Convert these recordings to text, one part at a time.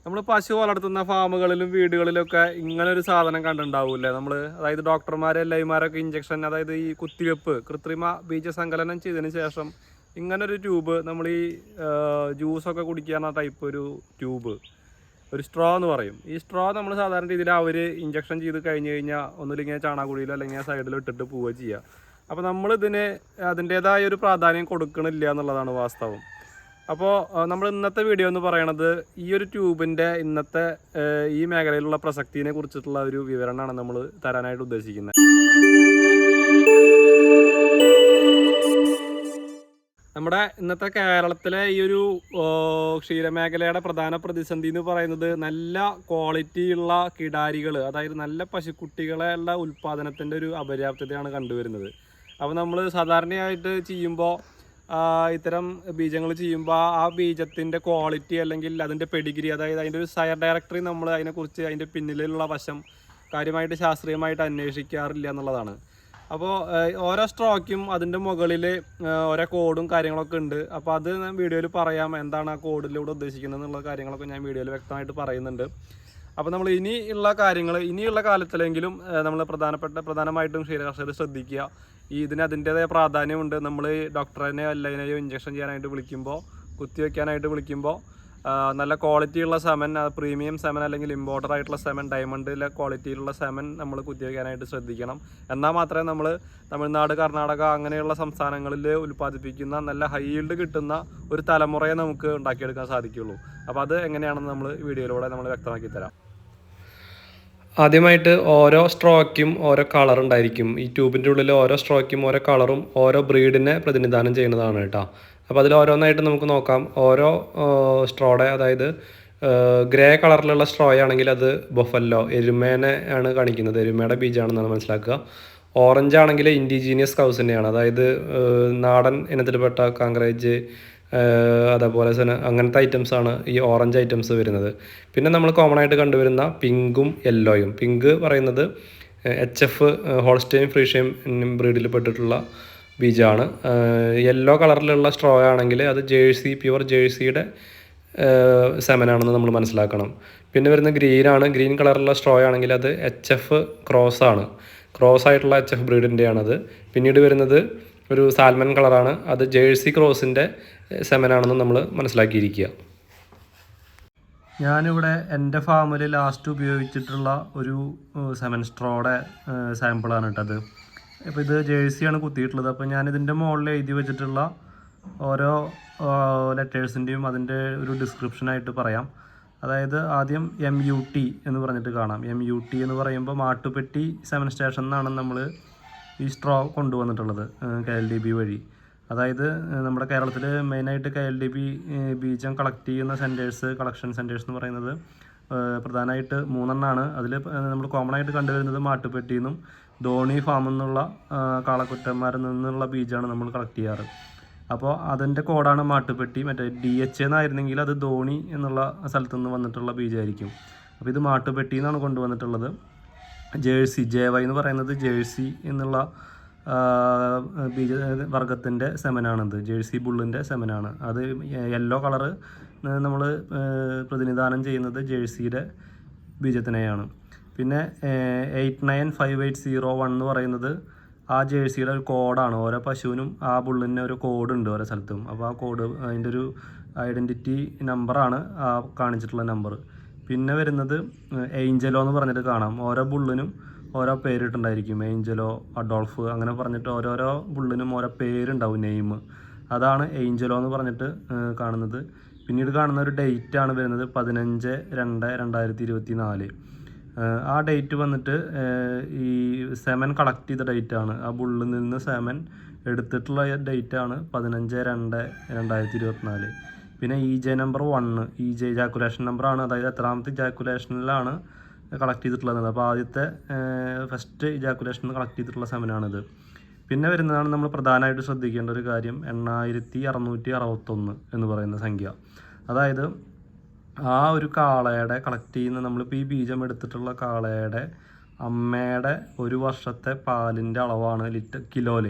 നമ്മൾ പശു വളർത്തുന്ന ഫാമുകളിലും വീടുകളിലൊക്കെ ഇങ്ങനെ ഒരു സാധനം കണ്ടിട്ടുണ്ടാവൂല്ലേ നമ്മൾ, അതായത് ഡോക്ടർമാരെ ലൈമാരൊക്കെ ഇഞ്ചക്ഷൻ, അതായത് ഈ കുത്തിവെപ്പ് കൃത്രിമ ബീജസങ്കലനം ചെയ്തതിന് ശേഷം ഇങ്ങനൊരു ട്യൂബ്, നമ്മൾ ഈ ജ്യൂസൊക്കെ കുടിക്കുന്ന ടൈപ്പ് ഒരു ട്യൂബ്, ഒരു സ്ട്രോ എന്ന് പറയും. ഈ സ്ട്രോ നമ്മൾ സാധാരണ രീതിയിൽ അവർ ഇഞ്ചക്ഷൻ ചെയ്ത് കഴിഞ്ഞ് കഴിഞ്ഞാൽ ഒന്നുമില്ലെങ്കിൽ ചാണകക്കുഴിയിലോ അല്ലെങ്കിൽ സൈഡിലോ ഇട്ടിട്ട് പോവുക ചെയ്യുക. അപ്പോൾ നമ്മളിതിന് അതിൻ്റേതായ ഒരു പ്രാധാന്യം കൊടുക്കണില്ല എന്നുള്ളതാണ് വാസ്തവം. അപ്പോൾ നമ്മൾ ഇന്നത്തെ വീഡിയോ എന്ന് പറയണത് ഈ ഒരു ട്യൂബിൻ്റെ ഇന്നത്തെ ഈ മേഖലയിലുള്ള പ്രസക്തിനെ കുറിച്ചിട്ടുള്ള ഒരു വിവരണമാണ് നമ്മൾ തരാനായിട്ട് ഉദ്ദേശിക്കുന്നത്. നമ്മുടെ ഇന്നത്തെ കേരളത്തിലെ ഈ ഒരു ക്ഷീരമേഖലയുടെ പ്രധാന പ്രതിസന്ധി എന്ന് പറയുന്നത് നല്ല ക്വാളിറ്റി ഉള്ള കിടാരികൾ, അതായത് നല്ല പശുക്കുട്ടികളുടെ ഉൽപ്പാദനത്തിൻ്റെ ഒരു അപര്യാപ്തതയാണ് കണ്ടുവരുന്നത്. അപ്പോൾ നമ്മൾ സാധാരണയായിട്ട് ചെയ്യുമ്പോൾ ഇത്തരം ബീജങ്ങൾ ചെയ്യുമ്പോൾ ആ ബീജത്തിൻ്റെ ക്വാളിറ്റി അല്ലെങ്കിൽ അതിൻ്റെ പെഡിഗ്രി, അതായത് അതിൻ്റെ ഒരു സയർ ഡയറക്ടറി നമ്മൾ അതിനെക്കുറിച്ച് അതിൻ്റെ പിന്നിലുള്ള വശം കാര്യമായിട്ട് ശാസ്ത്രീയമായിട്ട് അന്വേഷിക്കാറില്ല എന്നുള്ളതാണ്. അപ്പോൾ ഓരോ സ്ട്രോക്കും അതിൻ്റെ മുകളിൽ ഓരോ കോഡും കാര്യങ്ങളൊക്കെ ഉണ്ട്. അപ്പോൾ അത് ഞാൻ വീഡിയോയിൽ പറയാം, എന്താണ് ആ കോഡിലൂടെ ഉദ്ദേശിക്കുന്നത് എന്നുള്ള കാര്യങ്ങളൊക്കെ ഞാൻ വീഡിയോയിൽ വ്യക്തമായിട്ട് പറയുന്നുണ്ട്. അപ്പോൾ നമ്മൾ ഇനിയുള്ള കാലത്തിലെങ്കിലും നമ്മൾ പ്രധാനമായിട്ടും ക്ഷീരകർഷകർ ശ്രദ്ധിക്കുക. ഇതിന് അതിൻ്റേതായ പ്രാധാന്യമുണ്ട്. നമ്മൾ ഡോക്ടറിനെയോ അല്ലതിനെയോ ഇഞ്ചക്ഷൻ ചെയ്യാനായിട്ട് വിളിക്കുമ്പോൾ, കുത്തിവെക്കാനായിട്ട് വിളിക്കുമ്പോൾ നല്ല ക്വാളിറ്റിയുള്ള സെമൻ, പ്രീമിയം സെമൻ അല്ലെങ്കിൽ ഇമ്പോർട്ടഡ് ആയിട്ടുള്ള സെമൻ, ഡയമണ്ടിലെ ക്വാളിറ്റിയിലുള്ള സെമൻ നമ്മൾ കുത്തിവെക്കാനായിട്ട് ശ്രദ്ധിക്കണം. എന്നാൽ മാത്രമേ നമ്മൾ തമിഴ്നാട്, കർണാടക അങ്ങനെയുള്ള സംസ്ഥാനങ്ങളിൽ ഉൽപ്പാദിപ്പിക്കുന്ന നല്ല ഹൈ ഈൽഡ് കിട്ടുന്ന ഒരു തലമുറയെ നമുക്ക് ഉണ്ടാക്കിയെടുക്കാൻ സാധിക്കുകയുള്ളൂ. അപ്പോൾ അത് എങ്ങനെയാണെന്ന് നമ്മൾ വീഡിയോയിലൂടെ നമ്മൾ വ്യക്തമാക്കി തരാം. ആദ്യമായിട്ട് ഓരോ സ്ട്രോക്കും ഓരോ കളർ ഉണ്ടായിരിക്കും. ഈ ട്യൂബിൻ്റെ ഉള്ളിൽ ഓരോ സ്ട്രോക്കും ഓരോ കളറും ഓരോ ബ്രീഡിനെ പ്രതിനിധാനം ചെയ്യുന്നതാണ് കേട്ടോ. അപ്പോൾ അതിൽ ഓരോന്നായിട്ട് നമുക്ക് നോക്കാം. ഓരോ സ്ട്രോയുടെ, അതായത് ഗ്രേ കളറിലുള്ള സ്ട്രോ ആണെങ്കിൽ അത് ബൊഫല്ലോ, എരുമേനെ ആണ് കാണിക്കുന്നത്, എരുമയുടെ ബീജാണെന്നാണ് മനസ്സിലാക്കുക. ഓറഞ്ച് ആണെങ്കിൽ ഇൻഡിജീനിയസ് കൗസിൻ്റെയാണ്, അതായത് നാടൻ ഇനത്തിൽപ്പെട്ട കാങ്കറേജ്, അതേപോലെ തന്നെ അങ്ങനത്തെ ഐറ്റംസാണ് ഈ ഓറഞ്ച് ഐറ്റംസ് വരുന്നത്. പിന്നെ നമ്മൾ കോമൺ ആയിട്ട് കണ്ടുവരുന്ന പിങ്കും യെല്ലോയും. പിങ്ക് പറയുന്നത് HF ഹോൾസ്റ്റൈൻ ഫ്രീഷ്യൻ ബ്രീഡിൽ പെട്ടിട്ടുള്ള ബീജമാണ്. യെല്ലോ കളറിലുള്ള സ്ട്രോ ആണെങ്കിൽ അത് പ്യുവർ ജേഴ്സിയുടെ സെമനാണെന്ന് നമ്മൾ മനസ്സിലാക്കണം. പിന്നെ വരുന്ന ഗ്രീനാണ്. ഗ്രീൻ കളറിലുള്ള സ്ട്രോ ആണെങ്കിൽ അത് HF ക്രോസ് ആയിട്ടുള്ള HF ബ്രീഡിൻ്റെയാണത്. പിന്നീട് വരുന്നത് ഒരു സാൽമൺ കളറാണ്, അത് ജേഴ്സി ക്രോസിൻ്റെ സെമനാണെന്ന് നമ്മൾ മനസ്സിലാക്കിയിരിക്കുക. ഞാനിവിടെ എൻ്റെ ഫാമിൽ ലാസ്റ്റ് ഉപയോഗിച്ചിട്ടുള്ള ഒരു സെമൻ സ്ട്രോയുടെ സാമ്പിളാണ് കേട്ടത്. അപ്പോൾ ഇത് ജേഴ്സിയാണ് കുത്തിയിട്ടുള്ളത്. അപ്പോൾ ഞാനിതിൻ്റെ മുകളിൽ എഴുതി വെച്ചിട്ടുള്ള ഓരോ ലെറ്റേഴ്സിൻ്റെയും അതിൻ്റെ ഒരു ഡിസ്ക്രിപ്ഷനായിട്ട് പറയാം. അതായത് ആദ്യം MUT എന്ന് പറഞ്ഞിട്ട് കാണാം. MUT എന്ന് പറയുമ്പോൾ മാട്ടുപ്പെട്ടി സെമൻ സ്റ്റേഷൻ എന്നാണ് നമ്മൾ ഈ സ്ട്രോ കൊണ്ടുവന്നിട്ടുള്ളത് KLDB വഴി. അതായത് നമ്മുടെ കേരളത്തിൽ മെയിനായിട്ട് KLDB ബീജം കളക്ട് ചെയ്യുന്ന കളക്ഷൻ സെൻറ്റേഴ്സ് എന്ന് പറയുന്നത് പ്രധാനമായിട്ട് 3 അതിൽ നമ്മൾ കോമൺ ആയിട്ട് കണ്ടുവരുന്നത് മാട്ടുപ്പെട്ടി നിന്നും ധോണി ഫാമിൽ നിന്നുള്ള കാളക്കുറ്റന്മാരിൽ നിന്നുള്ള ബീജമാണ് നമ്മൾ കളക്ട് ചെയ്യാറ്. അപ്പോൾ അതിൻ്റെ കോഡാണ് മാട്ടുപ്പെട്ടി. മറ്റേ DH എന്നായിരുന്നെങ്കിൽ അത് ധോണി എന്നുള്ള സ്ഥലത്തു നിന്ന് വന്നിട്ടുള്ള ബീജമായിരിക്കും. അപ്പോൾ ഇത് മാട്ടുപ്പെട്ടി എന്നാണ് കൊണ്ടുവന്നിട്ടുള്ളത്. ജേഴ്സി JY എന്ന് പറയുന്നത് ജേഴ്സി എന്നുള്ള ബീജ വർഗത്തിൻ്റെ സെമനാണിത്. ജേഴ്സി ബുള്ളിൻ്റെ സെമനാണ്. അത് യെല്ലോ കളറ് നമ്മൾ പ്രതിനിധാനം ചെയ്യുന്നത് ജേഴ്സിയുടെ ബീജത്തിനെയാണ്. പിന്നെ 895801 എന്ന് പറയുന്നത് ആ ജേഴ്സിയുടെ ഒരു കോഡാണ്. ഓരോ പശുവിനും ആ ബുള്ളിന് ഒരു കോഡുണ്ട് ഓരോ സ്ഥലത്തും. അപ്പോൾ ആ കോഡ് അതിൻ്റെ ഒരു ഐഡൻറ്റിറ്റി നമ്പറാണ് ആ കാണിച്ചിട്ടുള്ള നമ്പർ. പിന്നെ വരുന്നത് ഏഞ്ചലോ എന്ന് പറഞ്ഞിട്ട് കാണാം. ഓരോ ബുള്ളിനും ഓരോ പേരിട്ടുണ്ടായിരിക്കും. ഏഞ്ചലോ, അഡോൾഫ് അങ്ങനെ പറഞ്ഞിട്ട് ഓരോരോ ബുള്ളിനും ഓരോ പേരുണ്ടാവും, നെയിം. അതാണ് ഏഞ്ചലോ എന്ന് പറഞ്ഞിട്ട് കാണുന്നത്. പിന്നീട് കാണുന്ന ഒരു ഡേറ്റാണ് വരുന്നത് 15/2/2024. ആ ഡേറ്റ് വന്നിട്ട് ഈ സെമൻ കളക്ട് ചെയ്ത ഡേറ്റാണ്. ആ ബുള്ളിൽ നിന്ന് സെമൻ എടുത്തിട്ടുള്ള ഡേറ്റാണ് 15/2/2024. പിന്നെ EJ നമ്പർ 1, EJ ജാക്കുലേഷൻ നമ്പറാണ്. അതായത് എത്രാമത്തെ ജാക്കുലേഷനിലാണ് കളക്ട് ചെയ്തിട്ടുള്ളത്. അപ്പോൾ ആദ്യത്തെ ഫസ്റ്റ് ജാക്കുലേഷനിൽ കളക്ട് ചെയ്തിട്ടുള്ള സെമനാണിത്. പിന്നെ വരുന്നതാണ് നമ്മൾ പ്രധാനമായിട്ട് ശ്രദ്ധിക്കേണ്ട ഒരു കാര്യം, 8661 എന്ന് പറയുന്ന സംഖ്യ. അതായത് ആ ഒരു കാളയുടെ കളക്ട് ചെയ്യുന്ന, നമ്മളിപ്പോൾ ഈ ബീജം എടുത്തിട്ടുള്ള കാളയുടെ അമ്മയുടെ ഒരു വർഷത്തെ പാലിൻ്റെ അളവാണ് കിലോയിൽ.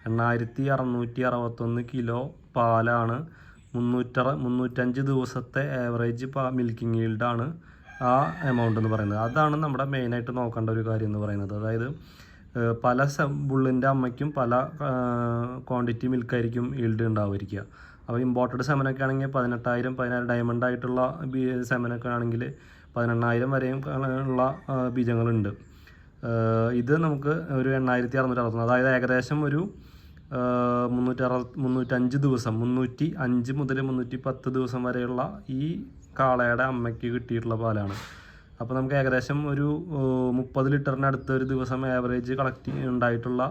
8661 കിലോ പാലാണ് 305 ദിവസത്തെ ആവറേജ് മിൽക്കിംഗ് ഈൽഡാണ് ആ എമൗണ്ട് എന്ന് പറയുന്നത്. അതാണ് നമ്മുടെ മെയിനായിട്ട് നോക്കേണ്ട ഒരു കാര്യം എന്ന് പറയുന്നത്. അതായത് പല ബുള്ളിൻ്റെ അമ്മയ്ക്കും പല ക്വാണ്ടിറ്റി മിൽക്കായിരിക്കും ഈൽഡ് ഉണ്ടാവുമായിരിക്കുക. അപ്പോൾ ഇമ്പോർട്ടഡ് സെമനൊക്കെ ആണെങ്കിൽ 18,000 ഡയമണ്ട് ആയിട്ടുള്ള സെമനൊക്കെ ആണെങ്കിൽ 18,000 വരെയും ഉള്ള ബീജങ്ങളുണ്ട്. ഇത് നമുക്ക് ഒരു 8,660, അതായത് ഏകദേശം ഒരു 305 ദിവസം, 305 മുതൽ 310 ദിവസം വരെയുള്ള ഈ കാളയുടെ അമ്മയ്ക്ക് കിട്ടിയിട്ടുള്ള പാലാണ്. അപ്പോൾ നമുക്ക് ഏകദേശം ഒരു 30 ലിറ്ററിനടുത്ത് ഒരു ദിവസം ആവറേജ് ഉണ്ടായിട്ടുള്ള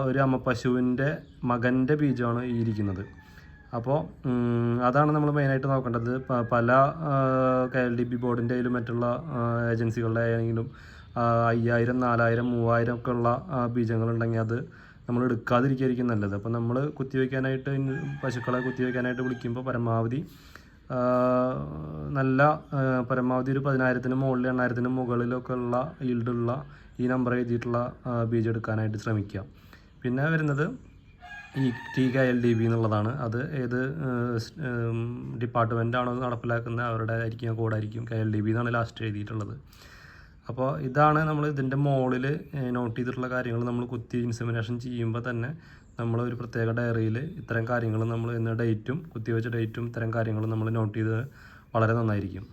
ഒരു അമ്മ പശുവിൻ്റെ മകൻ്റെ ബീജമാണ് ഈ ഇരിക്കുന്നത്. അപ്പോൾ അതാണ് നമ്മൾ മെയിനായിട്ട് നോക്കേണ്ടത്. പല KLDB ബോർഡിൻ്റെ ആയാലും മറ്റുള്ള ഏജൻസികളുടെ ആണെങ്കിലും 5,000, 4,000, 3,000 ഒക്കെ ഉള്ള ബീജങ്ങളുണ്ടെങ്കിൽ അത് നമ്മൾ എടുക്കാതിരിക്കുകയായിരിക്കും നല്ലത്. അപ്പോൾ നമ്മൾ കുത്തിവയ്ക്കാനായിട്ട് പശുക്കളെ കുത്തിവയ്ക്കാനായിട്ട് വിളിക്കുമ്പോൾ പരമാവധി ഒരു 10,000-ന് മുകളിൽ 8,000-ന് മുകളിലൊക്കെ ഉള്ള ഈൽഡുള്ള ഈ നമ്പർ എഴുതിയിട്ടുള്ള ബീജം എടുക്കാനായിട്ട് ശ്രമിക്കുക. പിന്നെ വരുന്നത് ഈ TKLDB എന്നുള്ളതാണ്. അത് ഏത് ഡിപ്പാർട്ട്മെൻറ്റാണോ നടപ്പിലാക്കുന്നത് അവരുടെ ആയിരിക്കും കോഡായിരിക്കും. KLDB എന്നാണ് ലാസ്റ്റ് എഴുതിയിട്ടുള്ളത്. അപ്പോൾ ഇതാണ് നമ്മൾ ഇതിൻ്റെ മുകളിൽ നോട്ട് ചെയ്തിട്ടുള്ള കാര്യങ്ങൾ. നമ്മൾ കുത്തി ഇൻസെമിനേഷൻ ചെയ്യുമ്പോൾ തന്നെ നമ്മൾ ഒരു പ്രത്യേക ഡയറിയിൽ ഇത്തരം കാര്യങ്ങൾ നമ്മൾ ഇന്ന് ഡേറ്റും കുത്തിവെച്ച ഡേറ്റും ഇത്തരം കാര്യങ്ങളും നമ്മൾ നോട്ട് ചെയ്ത് വളരെ നന്നായിരിക്കും.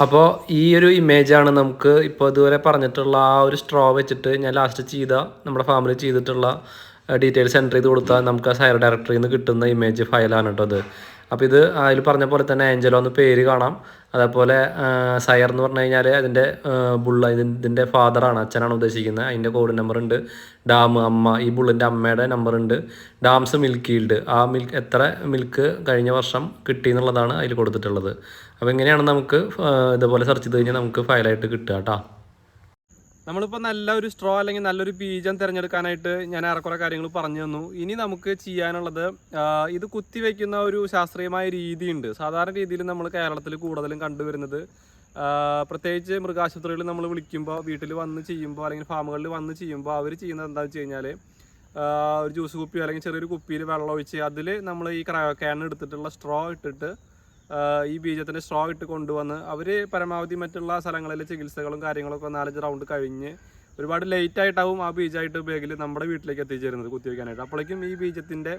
അപ്പോൾ ഈ ഒരു ഇമേജാണ് നമുക്ക് ഇപ്പോൾ ഇതുവരെ പറഞ്ഞിട്ടുള്ള ആ ഒരു സ്ട്രോ വെച്ചിട്ട് ഞാൻ ലാസ്റ്റ് നമ്മുടെ ഫാമിലി ചെയ്തിട്ടുള്ള ഡീറ്റെയിൽസ് എൻ്റർ ചെയ്ത് കൊടുത്താൽ നമുക്ക് ആ സൈർ ഡയറക്ടറിയിൽ നിന്ന് കിട്ടുന്ന ഇമേജ് ഫയലാണ് കേട്ടോ അത്. അപ്പോൾ ഇത് അതിൽ പറഞ്ഞ പോലെ തന്നെ ഏഞ്ചലോ എന്ന് പേര് കാണാം. അതേപോലെ സയർ എന്ന് പറഞ്ഞു കഴിഞ്ഞാൽ അതിൻ്റെ ഇതിൻ്റെ ഫാദറാണ്, അച്ഛനാണ് ഉദ്ദേശിക്കുന്നത്. അതിൻ്റെ കോഡ് നമ്പർ ഉണ്ട്. ഡാം അമ്മ, ഈ ബുള്ളിൻ്റെ അമ്മയുടെ നമ്പർ ഉണ്ട്. ഡാംസ് മിൽക്ക് ഈൽഡ്, ആ എത്ര മിൽക്ക് കഴിഞ്ഞ വർഷം കിട്ടി എന്നുള്ളതാണ് അതിൽ കൊടുത്തിട്ടുള്ളത്. അപ്പോൾ ഇങ്ങനെയാണ് നമുക്ക് ഇതുപോലെ സെർച്ച് ചെയ്ത് കഴിഞ്ഞാൽ നമുക്ക് ഫയലായിട്ട് കിട്ടുക കേട്ടോ. നമ്മളിപ്പോൾ നല്ലൊരു സ്ട്രോ അല്ലെങ്കിൽ നല്ലൊരു ബീജം തിരഞ്ഞെടുക്കാനായിട്ട് ഞാൻ ഏറെക്കുറെ കാര്യങ്ങൾ പറഞ്ഞു തന്നു. ഇനി നമുക്ക് ചെയ്യാനുള്ളത്, ഇത് കുത്തിവെക്കുന്ന ഒരു ശാസ്ത്രീയമായ രീതിയുണ്ട്. സാധാരണ രീതിയിൽ നമ്മൾ കേരളത്തിൽ കൂടുതലും കണ്ടുവരുന്നത്, പ്രത്യേകിച്ച് മൃഗാശുപത്രികളിൽ നമ്മൾ വിളിക്കുമ്പോൾ, വീട്ടിൽ വന്ന് ചെയ്യുമ്പോൾ അല്ലെങ്കിൽ ഫാമുകളിൽ വന്ന് ചെയ്യുമ്പോൾ അവർ ചെയ്യുന്നത് എന്താണെന്ന് വെച്ച് കഴിഞ്ഞാൽ, ഒരു ജ്യൂസ് കുപ്പിയോ അല്ലെങ്കിൽ ചെറിയൊരു കുപ്പിയിൽ വെള്ളം ഒഴിച്ച് അതിൽ നമ്മൾ ഈ ക്രയോക്യാൻ എടുത്തിട്ടുള്ള സ്ട്രോ ഇട്ടിട്ട് ഈ ബീജത്തിൻ്റെ സ്ട്രോ ഇട്ട് കൊണ്ടുവന്ന് അവർ പരമാവധി മറ്റുള്ള സ്ഥലങ്ങളിൽ ചികിത്സകളും കാര്യങ്ങളൊക്കെ 4-5 റൗണ്ട് കഴിഞ്ഞ് ഒരുപാട് ലേറ്റ് ആയിട്ടാവും ആ ബീജമായിട്ട് ബാഗിൽ നമ്മുടെ വീട്ടിലേക്ക് എത്തിച്ചേരുന്നത് കുത്തിവയ്ക്കാനായിട്ട്. അപ്പോഴേക്കും ഈ ബീജത്തിൻ്റെ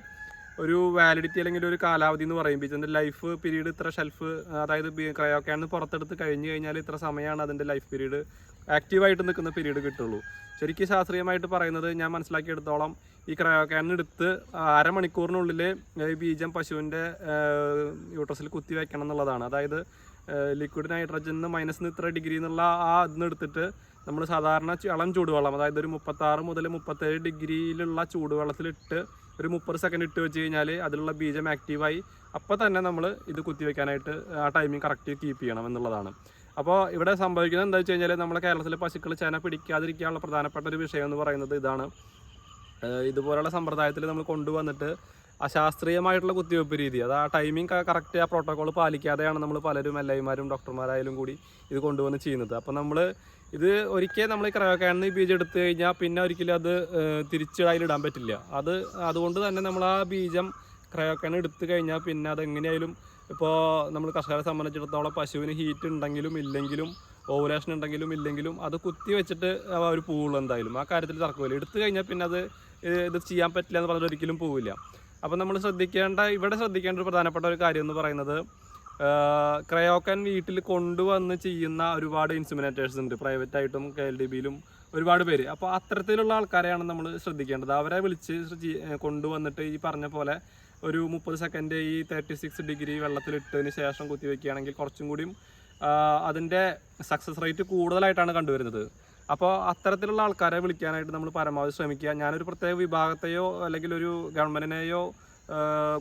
ഒരു വാലിഡിറ്റി അല്ലെങ്കിൽ ഒരു കാലാവധി എന്ന് പറയും, ബീജത്തിൻ്റെ ലൈഫ് പീരീഡ് ഇത്ര ഷെൽഫ്, അതായത് ക്രയോക്യാൻ പുറത്തെടുത്ത് കഴിഞ്ഞ് കഴിഞ്ഞാൽ ഇത്ര സമയമാണ് അതിൻ്റെ ലൈഫ് പീരീഡ്, ആക്റ്റീവായിട്ട് നിൽക്കുന്ന പീരീഡ് കിട്ടുള്ളൂ. ശരിക്കും ശാസ്ത്രീയമായിട്ട് പറയുന്നത്, ഞാൻ മനസ്സിലാക്കിയെടുത്തോളം, ഈ ക്രയോക്യാൻ എടുത്ത് അരമണിക്കൂറിനുള്ളിൽ ഈ ബീജം പശുവിൻ്റെ യൂട്രസിൽ കുത്തി വയ്ക്കണം എന്നുള്ളതാണ്. അതായത് ലിക്വിഡ് നൈട്രജൻ -, ഇത്ര ഡിഗ്രി എന്നുള്ള ആ ഇതിന് എടുത്തിട്ട് നമ്മൾ സാധാരണ ഇളം ചൂടുവെള്ളം, അതായത് ഒരു 36 മുതൽ 37 ഡിഗ്രിയിലുള്ള ചൂടുവെള്ളത്തിലിട്ട് ഒരു 30 സെക്കൻഡ് ഇട്ട് വെച്ച് കഴിഞ്ഞാൽ അതിലുള്ള ബീജം ആക്റ്റീവായി അപ്പോൾ തന്നെ നമ്മൾ ഇത് കുത്തിവെക്കാനായിട്ട് ആ ടൈമിങ് കറക്റ്റ് കീപ്പ് ചെയ്യണം എന്നുള്ളതാണ്. അപ്പോൾ ഇവിടെ സംഭവിക്കുന്നത് എന്താ വെച്ച് കഴിഞ്ഞാൽ, നമ്മുടെ കേരളത്തിലെ പശുക്കൾ ചെന പിടിക്കാതിരിക്കാനുള്ള പ്രധാനപ്പെട്ട ഒരു വിഷയം എന്ന് പറയുന്നത് ഇതാണ്. ഇതുപോലുള്ള സമ്പ്രദായത്തിൽ നമ്മൾ കൊണ്ടുവന്നിട്ട് അശാസ്ത്രീയമായിട്ടുള്ള കുത്തിവെപ്പ് രീതി, അത് ആ ടൈമിങ് കറക്റ്റ് ആ പ്രോട്ടോക്കോൾ പാലിക്കാതെയാണ് നമ്മൾ പലരും എല്ലാവരും ഡോക്ടർമാരായാലും കൂടി ഇത് കൊണ്ടുവന്ന് ചെയ്യുന്നത്. അപ്പോൾ നമ്മൾ ഇത് ഒരിക്കൽ നമ്മൾ ഈ ക്രയോക്യാനിൽ ബീജം എടുത്തു കഴിഞ്ഞാൽ പിന്നെ ഒരിക്കലും അത് തിരിച്ച് അതിലിടാൻ പറ്റില്ല. അതുകൊണ്ട് തന്നെ നമ്മൾ ആ ബീജം ക്രയോക്യാൻ എടുത്തു കഴിഞ്ഞാൽ പിന്നെ അത് എങ്ങനെയായാലും, ഇപ്പോൾ നമ്മൾ കർഷകരെ സംബന്ധിച്ചിടത്തോളം പശുവിന് ഹീറ്റ് ഉണ്ടെങ്കിലും ഇല്ലെങ്കിലും, ഓവുലേഷൻ ഉണ്ടെങ്കിലും ഇല്ലെങ്കിലും അത് കുത്തി വെച്ചിട്ട് ഒരു പൂവുള്ളൂ എന്തായാലും. ആ കാര്യത്തിൽ തർക്കമില്ല. എടുത്തു കഴിഞ്ഞാൽ പിന്നെ ഇത് ചെയ്യാൻ പറ്റില്ല എന്ന് പറഞ്ഞാൽ ഒരിക്കലും പോവില്ല. അപ്പോൾ നമ്മൾ ഇവിടെ ശ്രദ്ധിക്കേണ്ട ഒരു പ്രധാനപ്പെട്ട ഒരു കാര്യം എന്ന് പറയുന്നത്, ക്രയോക്യാൻ വീട്ടിൽ കൊണ്ടുവന്ന് ചെയ്യുന്ന ഒരുപാട് ഇൻസിമിനേറ്റേഴ്സ് ഉണ്ട്, പ്രൈവറ്റായിട്ടും KLDBയിലും ഒരുപാട് പേര്. അപ്പോൾ അത്തരത്തിലുള്ള ആൾക്കാരെയാണ് നമ്മൾ ശ്രദ്ധിക്കേണ്ടത്. അവരെ വിളിച്ച് കൊണ്ടുവന്നിട്ട് ഈ പറഞ്ഞ പോലെ ഒരു 30 സെക്കൻഡ് ഈ 36 ഡിഗ്രി വെള്ളത്തിലിട്ടതിന് ശേഷം കുത്തിവെക്കുകയാണെങ്കിൽ കുറച്ചും കൂടിയും അതിൻ്റെ സക്സസ് റേറ്റ് കൂടുതലായിട്ടാണ് കണ്ടുവരുന്നത്. അപ്പോൾ അത്തരത്തിലുള്ള ആൾക്കാരെ വിളിക്കാനായിട്ട് നമ്മൾ പരമാവധി ശ്രമിക്കുക. ഞാനൊരു പ്രത്യേക വിഭാഗത്തെയോ അല്ലെങ്കിൽ ഒരു ഗവൺമെൻറ്റിനെയോ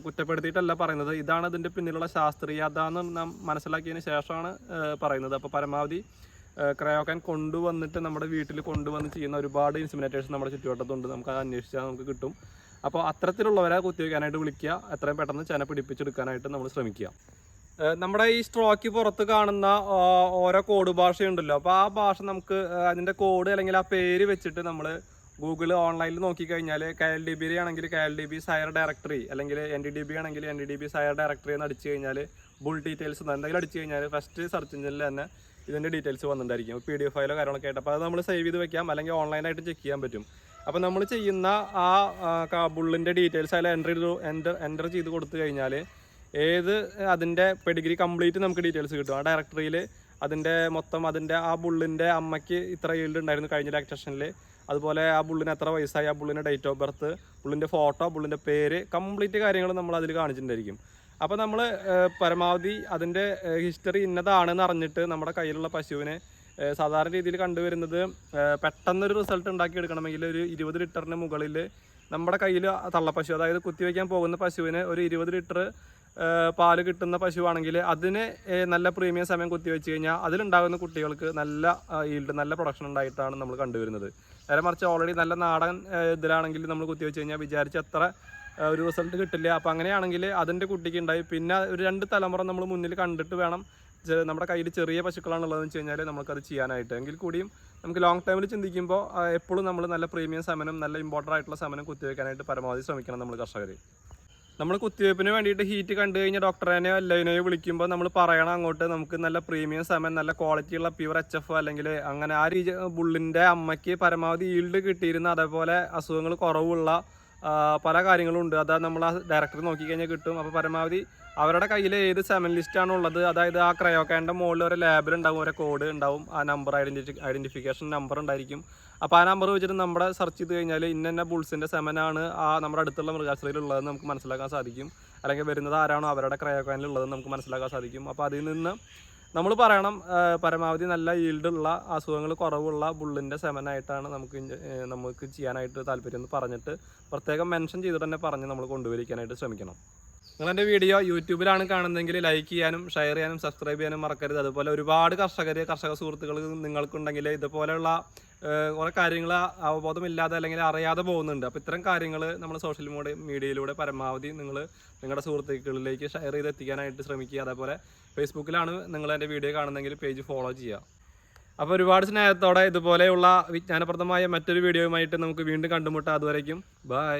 കുറ്റപ്പെടുത്തിയിട്ടല്ല പറയുന്നത്. ഇതാണ് ഇതിൻ്റെ പിന്നിലുള്ള ശാസ്ത്രീയത എന്ന് നാം മനസ്സിലാക്കിയതിന് ശേഷമാണ് പറയുന്നത്. അപ്പോൾ പരമാവധി ക്രയോക്യാൻ കൊണ്ടുവന്നിട്ട് നമ്മുടെ വീട്ടിൽ കൊണ്ടുവന്ന് ചെയ്യുന്ന ഒരുപാട് ഇൻസിമിനേറ്റേഴ്സ് നമ്മുടെ ചുറ്റുവട്ടത്തുണ്ട്. നമുക്ക് അത് അന്വേഷിച്ചാൽ നമുക്ക് കിട്ടും. അപ്പോൾ അത്തരത്തിലുള്ളവരെ കുത്തിവയ്ക്കാനായിട്ട് വിളിക്കുക. എത്രയും പെട്ടെന്ന് ചെന പിടിപ്പിച്ചെടുക്കാനായിട്ട് നമ്മൾ ശ്രമിക്കുക. നമ്മുടെ ഈ സ്ട്രോക്ക് പുറത്ത് കാണുന്ന ഓരോ കോഡ് ഭാഷയുണ്ടല്ലോ, അപ്പോൾ ആ ഭാഷ നമുക്ക് അതിൻ്റെ കോഡ് അല്ലെങ്കിൽ ആ പേര് വെച്ചിട്ട് നമ്മൾ ഗൂഗിൾ ഓൺലൈനിൽ നോക്കിക്കഴിഞ്ഞാൽ KLDB ആണെങ്കിൽ KLDB സയർ ഡയറക്ടറി അല്ലെങ്കിൽ NDDB ആണെങ്കിൽ NDDB സയർ ഡയറക്ടറി എന്ന് അടിച്ചു കഴിഞ്ഞാൽ ബുൾ ഡീറ്റെയിൽസ് എന്തെങ്കിലും അടിച്ചു കഴിഞ്ഞാൽ ഫസ്റ്റ് സെർച്ച് എഞ്ചിനിൽ തന്നെ ഇതിൻ്റെ ഡീറ്റെയിൽസ് വന്നിട്ടുണ്ടായിരിക്കും. PDF ഫയലോ കാര്യങ്ങളൊക്കെ ആയിട്ട്. അപ്പോൾ അത് നമ്മൾ സേവ് ചെയ്ത് വെക്കാം, അല്ലെങ്കിൽ ഓൺലൈനായിട്ട് ചെക്ക് ചെയ്യാൻ പറ്റും. അപ്പോൾ നമ്മൾ ചെയ്യുന്ന ആ ബുള്ളിൻ്റെ ഡീറ്റെയിൽസ് അതിൽ എൻ്റർ ചെയ്ത് കൊടുത്തു കഴിഞ്ഞാൽ അതിൻ്റെ പെഡിഗ്രി കംപ്ലീറ്റ് നമുക്ക് ഡീറ്റെയിൽസ് കിട്ടും. ആ ഡയറക്ടറിയിൽ അതിൻ്റെ ആ ബുള്ളിൻ്റെ അമ്മയ്ക്ക് ഇത്ര ഈൽഡ് ഉണ്ടായിരുന്നു കഴിഞ്ഞ ലാക്ടേഷനിൽ, അതുപോലെ ആ ബുള്ളിന് എത്ര വയസ്സായി, ആ ബുള്ളിൻ്റെ ഡേറ്റ് ഓഫ് ബർത്ത്, ബുള്ളിൻ്റെ ഫോട്ടോ, ബുള്ളിൻ്റെ പേര്, കംപ്ലീറ്റ് കാര്യങ്ങൾ നമ്മൾ അതിൽ കാണിച്ചിട്ടുണ്ടായിരിക്കും. അപ്പോൾ നമ്മൾ പരമാവധി അതിൻ്റെ ഹിസ്റ്ററി ഇന്നതാണെന്ന് അറിഞ്ഞിട്ട് നമ്മുടെ കയ്യിലുള്ള പശുവിനെ സാധാരണ രീതിയിൽ കണ്ടുവരുന്നത് പെട്ടെന്നൊരു റിസൾട്ട് ഉണ്ടാക്കിയെടുക്കണമെങ്കിൽ ഒരു 20 ലിറ്ററിന് മുകളിൽ നമ്മുടെ കയ്യിൽ തള്ളപ്പശു, അതായത് കുത്തിവയ്ക്കാൻ പോകുന്ന പശുവിന് ഒരു 20 ലിറ്റർ പാല് കിട്ടുന്ന പശുവാണെങ്കിൽ അതിന് നല്ല പ്രീമിയം സമയം കുത്തിവെച്ച് കഴിഞ്ഞാൽ അതിലുണ്ടാകുന്ന കുട്ടികൾക്ക് നല്ല ഈൽഡ്, നല്ല പ്രൊഡക്ഷൻ ഉണ്ടായിട്ടാണ് നമ്മൾ കണ്ടുവരുന്നത്. നേരെ മറിച്ച് ഓൾറെഡി നല്ല നാടൻ ഇതിലാണെങ്കിൽ നമ്മൾ കുത്തിവെച്ച് കഴിഞ്ഞാൽ വിചാരിച്ച അത്ര ഒരു റിസൾട്ട് കിട്ടില്ല. അപ്പോൾ അങ്ങനെയാണെങ്കിൽ അതിൻ്റെ കുട്ടിക്ക് ഉണ്ടായി പിന്നെ ഒരു 2 തലമുറ നമ്മൾ മുന്നിൽ കണ്ടിട്ട് വേണം നമ്മുടെ കയ്യിൽ ചെറിയ പശുക്കളാണുള്ളതെന്ന് വെച്ച് കഴിഞ്ഞാൽ നമുക്കത് ചെയ്യാനായിട്ട്. എങ്കിൽ കൂടിയും നമുക്ക് ലോങ് ടൈമിൽ ചിന്തിക്കുമ്പോൾ എപ്പോഴും നമ്മൾ നല്ല പ്രീമിയം സമനം, നല്ല ഇമ്പോർട്ടൻ്റ് ആയിട്ടുള്ള സമനം കുത്തിവെക്കാനായിട്ട് പരമാവധി ശ്രമിക്കണം നമ്മൾ കർഷകർ. നമ്മൾ കുത്തിവയ്പ്പിന് വേണ്ടിയിട്ട് ഹീറ്റ് കണ്ടു കഴിഞ്ഞാൽ ഡോക്ടറേനെയോ എല്ലാതിനെയോ വിളിക്കുമ്പോൾ നമ്മൾ പറയണം അങ്ങോട്ട് നമുക്ക് നല്ല പ്രീമിയം സമയം, നല്ല ക്വാളിറ്റിയുള്ള പ്യുവർ HF അല്ലെങ്കിൽ അങ്ങനെ ആ രീതി ബുള്ളിൻ്റെ അമ്മയ്ക്ക് പരമാവധി ഈൽഡ് കിട്ടിയിരുന്ന, അതേപോലെ അസുഖങ്ങൾ കുറവുള്ള പല കാര്യങ്ങളും ഉണ്ട്. അത് നമ്മൾ ആ ഡയറക്ടർ നോക്കിക്കഴിഞ്ഞാൽ കിട്ടും. അപ്പോൾ പരമാവധി അവരുടെ കയ്യിൽ ഏത് സെമൻ ലിസ്റ്റാണ് ഉള്ളത്, അതായത് ആ ക്രയോക്കാൻ്റെ മുകളിൽ ഒരു ലേബൽ ഉണ്ടാവും, ഒരു കോഡ് ഉണ്ടാവും, ആ നമ്പർ ഐഡൻറ്റിഫിക്കേഷൻ നമ്പർ ഉണ്ടായിരിക്കും. അപ്പോൾ ആ നമ്പർ വെച്ചിട്ട് നമ്മുടെ സെർച്ച് ചെയ്ത് കഴിഞ്ഞാൽ ഇന്ന ബുൾസിൻ്റെ സെമനാണ് ആ നമ്മുടെ അടുത്തുള്ള മൃഗാശുപത്രിയിലുള്ളതെന്ന് നമുക്ക് മനസ്സിലാക്കാൻ സാധിക്കും. അല്ലെങ്കിൽ വരുന്നത് ആരാണോ അവരുടെ ക്രയോക്കാനിലുള്ളതെന്ന് നമുക്ക് മനസ്സിലാക്കാൻ സാധിക്കും. അപ്പോൾ അതിൽ നിന്ന് നമ്മൾ പറയണം പരമാവധി നല്ല ഈൽഡുള്ള, അസുഖങ്ങൾ കുറവുള്ള ബുള്ളിൻ്റെ സെമനായിട്ടാണ് നമുക്ക് ചെയ്യാനായിട്ട് താല്പര്യം എന്ന് പറഞ്ഞിട്ട് പ്രത്യേകം മെൻഷൻ ചെയ്തിട്ട് തന്നെ പറഞ്ഞ് നമ്മൾ കൊണ്ടുവരിക്കാനായിട്ട് ശ്രമിക്കണം. നിങ്ങളെൻ്റെ വീഡിയോ യൂട്യൂബിലാണ് കാണുന്നതെങ്കിൽ ലൈക്ക് ചെയ്യാനും ഷെയർ ചെയ്യാനും സബ്സ്ക്രൈബ് ചെയ്യാനും മറക്കരുത്. അതുപോലെ ഒരുപാട് കർഷക സുഹൃത്തുക്കൾ നിങ്ങൾക്കുണ്ടെങ്കിൽ ഇതുപോലെയുള്ള കുറേ കാര്യങ്ങൾ അവബോധമില്ലാതെ അല്ലെങ്കിൽ അറിയാതെ പോകുന്നുണ്ട്. അപ്പോൾ ഇത്തരം കാര്യങ്ങൾ നമ്മൾ സോഷ്യൽ മീഡിയയിലൂടെ പരമാവധി നിങ്ങളുടെ സുഹൃത്തുക്കളിലേക്ക് ഷെയർ ചെയ്ത് എത്തിക്കാനായിട്ട് ശ്രമിക്കുക. അതേപോലെ ഫേസ്ബുക്കിലാണ് നിങ്ങൾ എൻ്റെ വീഡിയോ കാണുന്നതെങ്കിൽ പേജ് ഫോളോ ചെയ്യുക. അപ്പോൾ ഒരുപാട് സ്നേഹത്തോടെ ഇതുപോലെയുള്ള വിജ്ഞാനപ്രദമായ മറ്റൊരു വീഡിയോയുമായിട്ട് നമുക്ക് വീണ്ടും കണ്ടുമുട്ടാം. അതുവരേക്കും ബൈ.